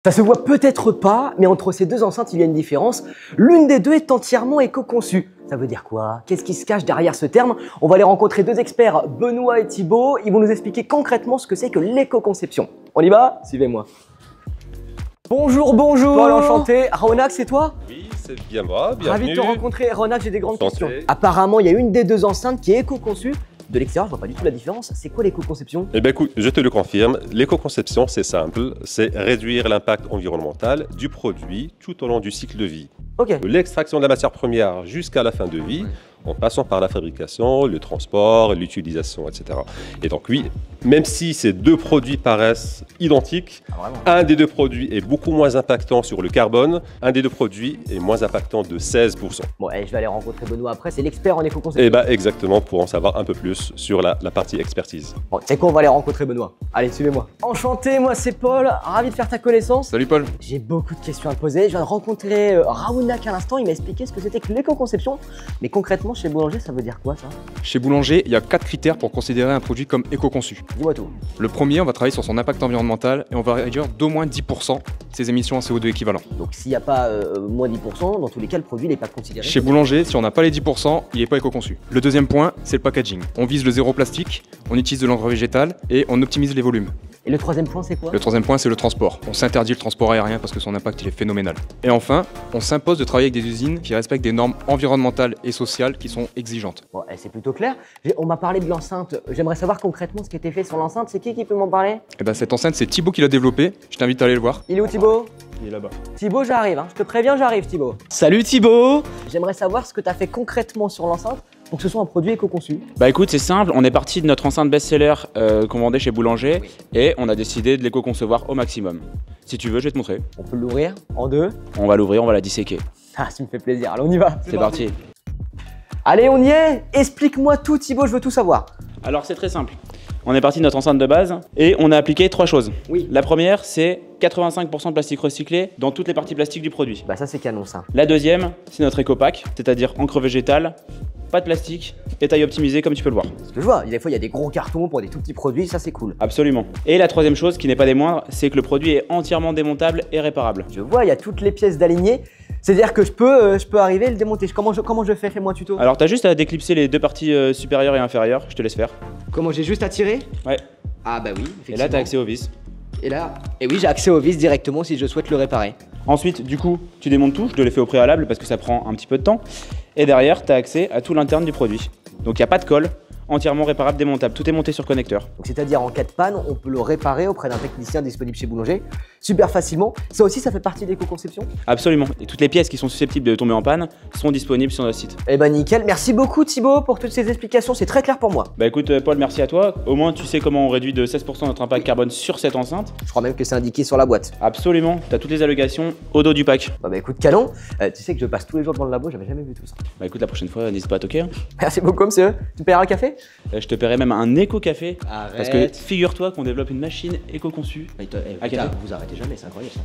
Ça se voit peut-être pas, mais entre ces deux enceintes, il y a une différence. L'une des deux est entièrement éco-conçue. Ça veut dire quoi? Qu'est-ce qui se cache derrière ce terme? On va aller rencontrer deux experts, Benoît et Thibaut. Ils vont nous expliquer concrètement ce que c'est que l'éco-conception. On y va? Suivez-moi. Bonjour, bonjour. Paul, enchanté. Ronak, c'est toi? Oui, c'est bien moi, bienvenue. Ravi de te rencontrer. Ronak, j'ai des grandes Santé. questions. Apparemment, il y a une des deux enceintes qui est éco-conçue. De l'extérieur, je vois pas du tout la différence. C'est quoi l'éco-conception? Eh bien écoute, je te le confirme, l'éco-conception c'est simple, c'est réduire l'impact environnemental du produit tout au long du cycle de vie. Ok. De l'extraction de la matière première jusqu'à la fin de vie, en passant par la fabrication, le transport, l'utilisation, etc. Et donc oui, même si ces deux produits paraissent identiques, un des deux produits est beaucoup moins impactant sur le carbone, un des deux produits est moins impactant de 16%. Bon, allez, je vais aller rencontrer Benoît après, c'est l'expert en éco-conception. Et bien exactement, pour en savoir un peu plus sur la partie expertise. Bon, tu sais quoi, on va aller rencontrer Benoît. Allez, suivez-moi. Enchanté, moi c'est Paul, ravi de faire ta connaissance. Salut Paul. J'ai beaucoup de questions à te poser. Je viens de rencontrer Raounak à l'instant, il m'a expliqué ce que c'était que l'éco-conception. Mais concrètement, chez Boulanger, ça veut dire quoi ça? Chez Boulanger, il y a 4 critères pour considérer un produit comme éco-conçu. Dis-moi tout. Le premier, on va travailler sur son impact environnemental et on va réduire d'au moins 10% ses émissions en CO2 équivalent. Donc s'il n'y a pas moins 10%, dans tous les cas, le produit n'est pas considéré. Chez Boulanger, si on n'a pas les 10%, il n'est pas éco-conçu. Le deuxième point, c'est le packaging. On vise le zéro plastique, on utilise de l'engrais végétal et on optimise les volumes. Et le troisième point, c'est quoi? Le troisième point, c'est le transport. On s'interdit le transport aérien parce que son impact il est phénoménal. Et enfin, on s'impose de travailler avec des usines qui respectent des normes environnementales et sociales qui sont exigeantes. Bon, c'est plutôt clair. On m'a parlé de l'enceinte. J'aimerais savoir concrètement ce qui était fait sur l'enceinte. C'est qui peut m'en parler? Et ben cette enceinte, c'est Thibaut qui l'a développée. Je t'invite à aller le voir. Il est où Thibaut? Il est là-bas. Thibaut, j'arrive. Hein. Je te préviens, j'arrive Thibaut. Salut Thibaut! J'aimerais savoir ce que tu as fait concrètement sur l'enceinte pour que ce soit un produit éco-conçu. Bah écoute, c'est simple, on est parti de notre enceinte best-seller qu'on vendait chez Boulanger et on a décidé de l'éco-concevoir au maximum. Si tu veux, je vais te montrer. On peut l'ouvrir en deux. On va l'ouvrir, on va la disséquer. Ah, ça me fait plaisir. Allez, on y va. C'est parti. Allez, on y est. Explique-moi tout Thibaut, je veux tout savoir. Alors c'est très simple. On est parti de notre enceinte de base et on a appliqué 3 choses. Oui. La première, c'est 85% de plastique recyclé dans toutes les parties plastiques du produit. Bah ça c'est canon ça. La deuxième, c'est notre éco-pack, c'est-à-dire encre végétale, pas de plastique et taille optimisée comme tu peux le voir. Parce que je vois, des fois il y a des gros cartons pour des tout petits produits, ça c'est cool. Absolument. Et la troisième chose, qui n'est pas des moindres, c'est que le produit est entièrement démontable et réparable. Je vois, il y a toutes les pièces d'aligner. C'est-à-dire que je peux arriver et le démonter. Comment je fais? Fais-moi un tuto. Alors t'as juste à déclipser les deux parties supérieures et inférieures, je te laisse faire. Comment j'ai juste à tirer? Ouais. Ah bah oui, effectivement. Et là t'as accès au vis. Et oui, j'ai accès au vis directement si je souhaite le réparer. Ensuite, du coup, tu démontes tout, je te l'ai fait au préalable parce que ça prend un petit peu de temps. Et derrière, t'as accès à tout l'interne du produit. Donc il n'y a pas de colle, entièrement réparable, démontable, tout est monté sur connecteur. Donc c'est-à-dire en cas de panne, on peut le réparer auprès d'un technicien disponible chez Boulanger, super facilement. Ça aussi, ça fait partie de l'éco-conception? Absolument. Et toutes les pièces qui sont susceptibles de tomber en panne sont disponibles sur notre site. Eh ben nickel, merci beaucoup Thibaut pour toutes ces explications, c'est très clair pour moi. Bah écoute Paul, merci à toi. Au moins tu sais comment on réduit de 16% notre impact carbone sur cette enceinte. Je crois même que c'est indiqué sur la boîte. Absolument, t'as toutes les allocations au dos du pack. Bah écoute, canon, tu sais que je passe tous les jours devant le labo, j'avais jamais vu tout ça. Bah écoute, la prochaine fois, n'hésite pas à toquer. Hein. Merci beaucoup monsieur, tu me paieras un café? Je te paierai même un éco-café. Arrête. Parce que figure-toi qu'on développe une machine éco-conçue. Vous arrêtez jamais, c'est incroyable ça.